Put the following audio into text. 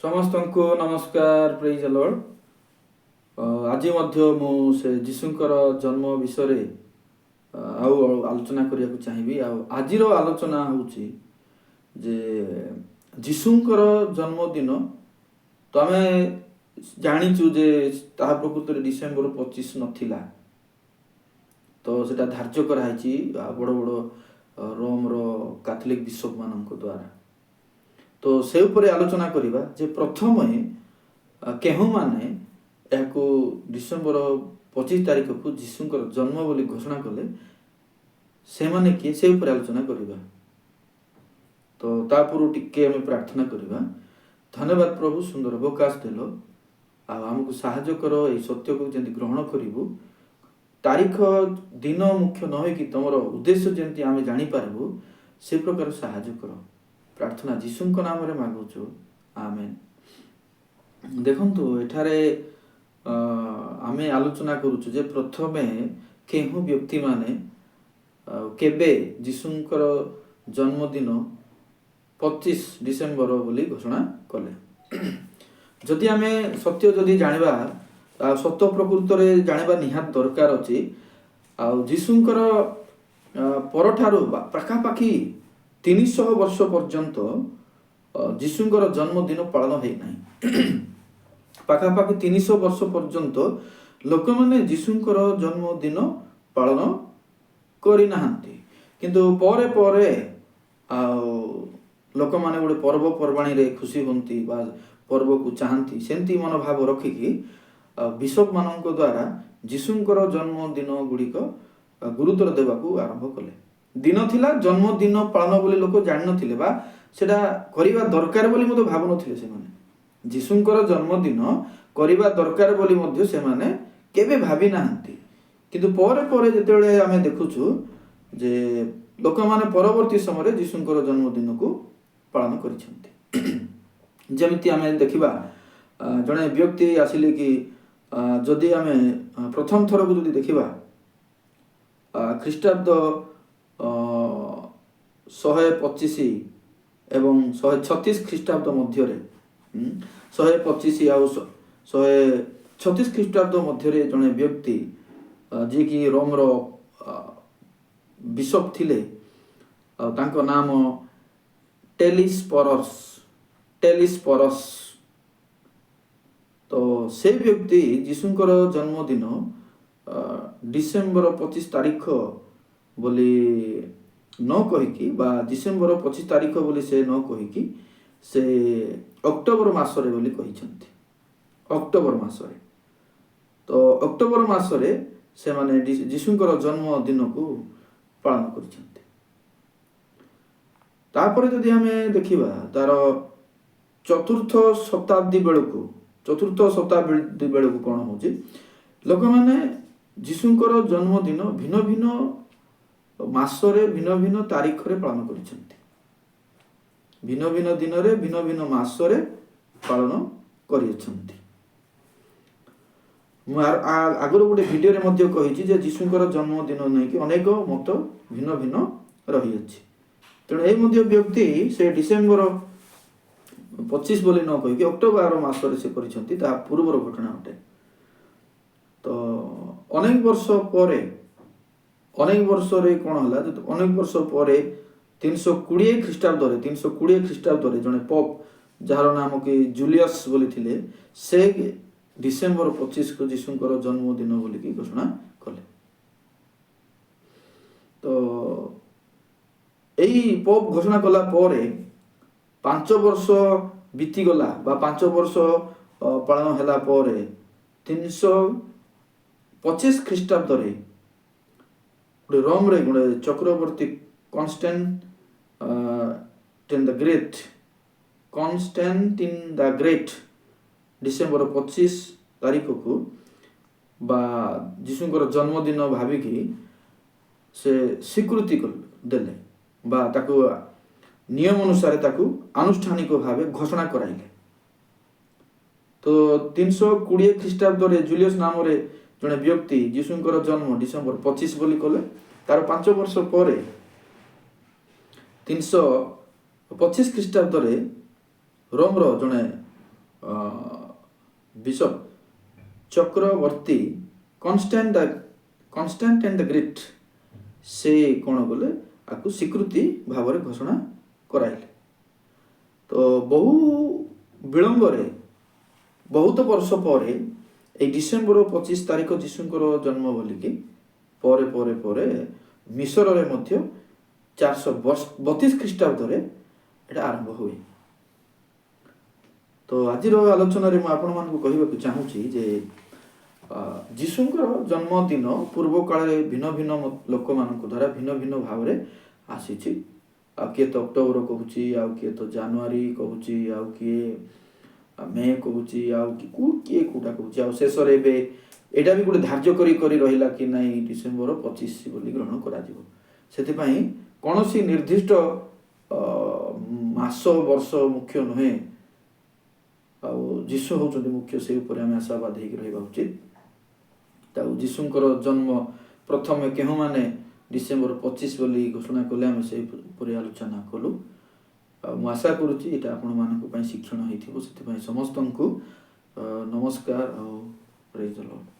ସମସ୍ତଙ୍କୁ ନମସ୍କାର, ପ୍ରେଜ ଦ ଲର୍ଡ। ଆଜି ମଧ୍ୟ ମୁଁ ସେ ଯୀଶୁଙ୍କର ଜନ୍ମ ବିଷୟରେ ଆଉ ଆଲୋଚନା କରିବାକୁ ଚାହିଁବି। ଆଉ ଆଜିର ଆଲୋଚନା ହେଉଛି ଯେ ଯୀଶୁଙ୍କର ଜନ୍ମଦିନ ତ ଆମେ ଜାଣିଛୁ ଯେ ତାହା ପ୍ରକୃତରେ ଡିସେମ୍ବର 25 ନଥିଲା, ତ ସେଟା ଧାର୍ଯ୍ୟ କରାହେଇଛି ବଡ଼ ବଡ଼ ରୋମର କାଥଲିକ ବିଶପ ମାନଙ୍କ ଦ୍ୱାରା। ତ ସେ ଉପରେ ଆଲୋଚନା କରିବା ଯେ ପ୍ରଥମେ କେଉଁମାନେ ଏହାକୁ ଡିସେମ୍ବର 25 ତାରିଖକୁ ଯୀଶୁଙ୍କର ଜନ୍ମ ବୋଲି ଘୋଷଣା କଲେ, ସେମାନେ କିଏ ସେ ଉପରେ ଆଲୋଚନା କରିବା। ତ ତା ପୂର୍ବରୁ ଟିକେ ଆମେ ପ୍ରାର୍ଥନା କରିବା। ଧନ୍ୟବାଦ ପ୍ରଭୁ, ସୁନ୍ଦର ଅବକାଶ ଦେଲ, ଆଉ ଆମକୁ ସାହାଯ୍ୟ କର ଏହି ସତ୍ୟକୁ ଯେମିତି ଗ୍ରହଣ କରିବୁ। ତାରିଖ ଦିନ ମୁଖ୍ୟ ନ ହୋଇକି ତମର ଉଦ୍ଦେଶ୍ୟ ଯେମିତି ଆମେ ଜାଣିପାରିବୁ ସେ ପ୍ରକାର ସାହାଯ୍ୟ କର। ପ୍ରାର୍ଥନା ଯୀଶୁଙ୍କ ନାମରେ ମାଗୁଛୁ, ଆମେନ୍। ଦେଖନ୍ତୁ, ଏଠାରେ ଆମେ ଆଲୋଚନା କରୁଛୁ ଯେ ପ୍ରଥମେ କେଉଁ ବ୍ୟକ୍ତିମାନେ କେବେ ଯୀଶୁଙ୍କର ଜନ୍ମଦିନ 25 ଡିସେମ୍ବର ବୋଲି ଘୋଷଣା କଲେ। ଯଦି ଆମେ ସତ୍ୟ ଜାଣିବା, ସତ୍ୟ ପ୍ରକୃତରେ ଜାଣିବା ନିହାତି ଦରକାର ଅଛି। ଆଉ ଯୀଶୁଙ୍କର ପରଠାରୁ ପାଖାପାଖି 300 ବର୍ଷ ପର୍ଯ୍ୟନ୍ତ ଯୀଶୁଙ୍କର ଜନ୍ମଦିନ ପାଳନ ହେଇନାହିଁ। ପାଖାପାଖି 300 ବର୍ଷ ପର୍ଯ୍ୟନ୍ତ ଲୋକମାନେ ଯୀଶୁଙ୍କର ଜନ୍ମଦିନ ପାଳନ କରିନାହାନ୍ତି। କିନ୍ତୁ ପରେ ପରେ ଆଉ ଲୋକମାନେ ଗୋଟେ ପର୍ବପର୍ବାଣୀରେ ଖୁସି ହୁଅନ୍ତି ବା ପର୍ବକୁ ଚାହାନ୍ତି, ସେମିତି ମନୋଭାବ ରଖିକି ବିଶପ ମାନଙ୍କ ଦ୍ୱାରା ଯୀଶୁଙ୍କର ଜନ୍ମଦିନ ଗୁଡ଼ିକ ଗୁରୁତ୍ୱ ଦେବାକୁ ଆରମ୍ଭ କଲେ। ଦିନ ଥିଲା, ଜନ୍ମଦିନ ପାଳନ ବୋଲି ଲୋକ ଜାଣିନଥିଲେ ବା ସେଟା କରିବା ଦରକାର ବୋଲି ମଧ୍ୟ ଭାବୁନଥିଲେ। ସେମାନେ ଯୀଶୁଙ୍କର ଜନ୍ମଦିନ କରିବା ଦରକାର ବୋଲି ମଧ୍ୟ ସେମାନେ କେବେ ଭାବି ନାହାନ୍ତି। କିନ୍ତୁ ପରେ ପରେ ଯେତେବେଳେ ଆମେ ଦେଖୁଛୁ ଯେ ଲୋକମାନେ ପରବର୍ତ୍ତୀ ସମୟରେ ଯୀଶୁଙ୍କର ଜନ୍ମଦିନକୁ ପାଳନ କରିଛନ୍ତି। ଯେମିତି ଆମେ ଦେଖିବା, ଜଣେ ବ୍ୟକ୍ତି ଆସିଲେ କି ଯଦି ଆମେ ପ୍ରଥମ ଥରକୁ ଯଦି ଦେଖିବା ଖ୍ରୀଷ୍ଟାବ୍ଦ 125 ଏବଂ 136 ଖ୍ରୀଷ୍ଟାବ୍ଦ ମଧ୍ୟରେ, 125 ଆଉ 136 ଖ୍ରୀଷ୍ଟାବ୍ଦ ମଧ୍ୟରେ ଜଣେ ବ୍ୟକ୍ତି ଯିଏକି ରୋମର ବିଶପ ଥିଲେ, ଆଉ ତାଙ୍କ ନାମ ଟେଲିସ୍ପରସ୍। ତ ସେ ବ୍ୟକ୍ତି ଯୀଶୁଙ୍କର ଜନ୍ମଦିନ ଡିସେମ୍ବର 25 ତାରିଖ ବୋଲି ନ କହିକି ବା ଡିସେମ୍ବର 25 ତାରିଖ ବୋଲି ସେ ନ କହିକି ସେ ଅକ୍ଟୋବର ମାସରେ ବୋଲି କହିଛନ୍ତି। ଅକ୍ଟୋବର ମାସରେ, ତ ଅକ୍ଟୋବର ମାସରେ ସେମାନେ ଯୀଶୁଙ୍କର ଜନ୍ମଦିନକୁ ପାଳନ କରିଛନ୍ତି। ତାପରେ ଯଦି ଆମେ ଦେଖିବା ତାର ଚତୁର୍ଥ ଶତାବ୍ଦୀ ବେଳକୁ କ'ଣ ହଉଛି, ଲୋକମାନେ ଯୀଶୁଙ୍କର ଜନ୍ମଦିନ ଭିନ୍ନ ଭିନ୍ନ ମାସରେ ଭିନ୍ନ ଭିନ୍ନ ତାରିଖରେ ପାଳନ କରିଛନ୍ତି। ଭିନ୍ନ ଭିନ୍ନ ଦିନରେ ଭିନ୍ନ ଭିନ୍ନ ମାସରେ ପାଳନ କରିଅଛନ୍ତି। ମୁଁ ଆଗରୁ ଗୋଟେ ଭିଡ଼ିଓରେ ମଧ୍ୟ କହିଛି ଯେ ଯୀଶୁଙ୍କର ଜନ୍ମଦିନ ନେଇକି ଅନେକ ମତ ଭିନ୍ନ ଭିନ୍ନ ରହିଅଛି। ତେଣୁ ଏହି ମଧ୍ୟ ବ୍ୟକ୍ତି ସେ ଡିସେମ୍ବର 25 ବୋଲି ନ କହିକି ଅକ୍ଟୋବର ମାସରେ ସେ କରିଛନ୍ତି, ତାହା ପୂର୍ବର ଘଟଣା ଅଟେ। ତ ଅନେକ ବର୍ଷ ପରେ କ'ଣ ହେଲା, ଅନେକ ବର୍ଷ ପରେ 320 ଖ୍ରୀଷ୍ଟାବ୍ଦରେ ଜଣେ ପୋପ ଯାହାର ନାମ କି ଜୁଲିୟସ୍ ବୋଲି ଥିଲେ, ସେ ଡିସେମ୍ବର 25କୁ ଯୀଶୁଙ୍କର ଜନ୍ମଦିନ ବୋଲିକି ଘୋଷଣା କଲେ। ତ ଏହି ପୋପ ଘୋଷଣା କଲା ପରେ 5 ବର୍ଷ ବିତିଗଲା ବା 5 ବର୍ଷ ପାଳନ ହେଲା ପରେ 325 ଖ୍ରୀଷ୍ଟାବ୍ଦରେ ଗୋଟେ ରୋମରେ ଗୋଟେ ଚକ୍ରବର୍ତ୍ତୀ କନଷ୍ଟାଣ୍ଟିନ୍ ଦ ଗ୍ରେଟ୍ ଡିସେମ୍ବର 25 ତାରିଖକୁ ବା ଯୀଶୁଙ୍କର ଜନ୍ମଦିନ ଭାବିକି ସେ ସ୍ୱୀକୃତି ଦେଲେ ବା ତାକୁ ନିୟମ ଅନୁସାରେ ତାକୁ ଆନୁଷ୍ଠାନିକ ଭାବେ ଘୋଷଣା କରାଇଲେ। ତ 320 ଖ୍ରୀଷ୍ଟାବ୍ଦରେ ଜୁଲିୟସ୍ ନାମରେ ଜଣେ ବ୍ୟକ୍ତି ଯୀଶୁଙ୍କର ଜନ୍ମ ଡିସେମ୍ବର 25 ବୋଲି କଲେ। ତାର 5 ବର୍ଷ ପରେ 325 ଖ୍ରୀଷ୍ଟାବ୍ଦରେ ରୋମର ଜଣେ ବିଶପ ଚକ୍ରବର୍ତ୍ତୀ କନଷ୍ଟାଣ୍ଟ ଆଣ୍ଡ ଦ ଗ୍ରେଟ୍ ସେ କ'ଣ କଲେ ଆକୁ ସ୍ୱୀକୃତି ଭାବରେ ଘୋଷଣା କରାଇଲେ। ତ ବହୁ ବିଳମ୍ବରେ ବହୁତ ବର୍ଷ ପରେ ଏଇ ଡିସେମ୍ବର 25 ତାରିଖ ଯୀଶୁଙ୍କର ଜନ୍ମ ବୋଲିକି ପରେ ପରେ ପରେ ମିଶରରେ ମଧ୍ୟ 432 ଖ୍ରୀଷ୍ଟାବ୍ଦରେ ଏଇଟା ଆରମ୍ଭ ହୁଏ। ତ ଆଜିର ଆଲୋଚନାରେ ମୁଁ ଆପଣମାନଙ୍କୁ କହିବାକୁ ଚାହୁଁଛି ଯେ ଯୀଶୁଙ୍କର ଜନ୍ମଦିନ ପୂର୍ବ କାଳରେ ଭିନ୍ନ ଭିନ୍ନ ଲୋକମାନଙ୍କ ଦ୍ୱାରା ଭିନ୍ନ ଭିନ୍ନ ଭାବରେ ଆସିଛି। ଆଉ କିଏ ତ ଅକ୍ଟୋବର କହୁଛି, ଆଉ କିଏ ତ ଜାନୁଆରୀ କହୁଛି, ଆଉ କିଏ ମେ କହୁଛି, ଆଉ କିଏ କୋଉଟା କହୁଛି, ଆଉ ଶେଷରେ ଏବେ ଏଇଟା ବି ଗୋଟେ ଧାର୍ଯ୍ୟ କରି ରହିଲା କି ନାଇଁ ଡିସେମ୍ବର 25 ବୋଲି ଗ୍ରହଣ କରାଯିବ। ସେଥିପାଇଁ କୌଣସି ନିର୍ଦ୍ଦିଷ୍ଟ ମାସ ବର୍ଷ ମୁଖ୍ୟ ନୁହେଁ, ଆଉ ଯୀଶୁ ହେଉଛନ୍ତି ମୁଖ୍ୟ, ସେ ଉପରେ ଆମେ ଆଶାବାଦ ହେଇକି ରହିବା ଉଚିତ। ଆଉ ଯୀଶୁଙ୍କର ଜନ୍ମ ପ୍ରଥମେ କେଉଁମାନେ ଡିସେମ୍ବର 25 ବୋଲି ଘୋଷଣା କଲେ ଆମେ ସେଇ ଉପରେ ଆଲୋଚନା କଲୁ। ଆଉ ମୁଁ ଆଶା କରୁଛି ଏଇଟା ଆପଣମାନଙ୍କ ପାଇଁ ଶିକ୍ଷଣ ହେଇଥିବ। ସେଥିପାଇଁ ସମସ୍ତଙ୍କୁ ନମସ୍କାର ଆଉ ପ୍ରେଜ୍ ଦ ଲର୍ଡ।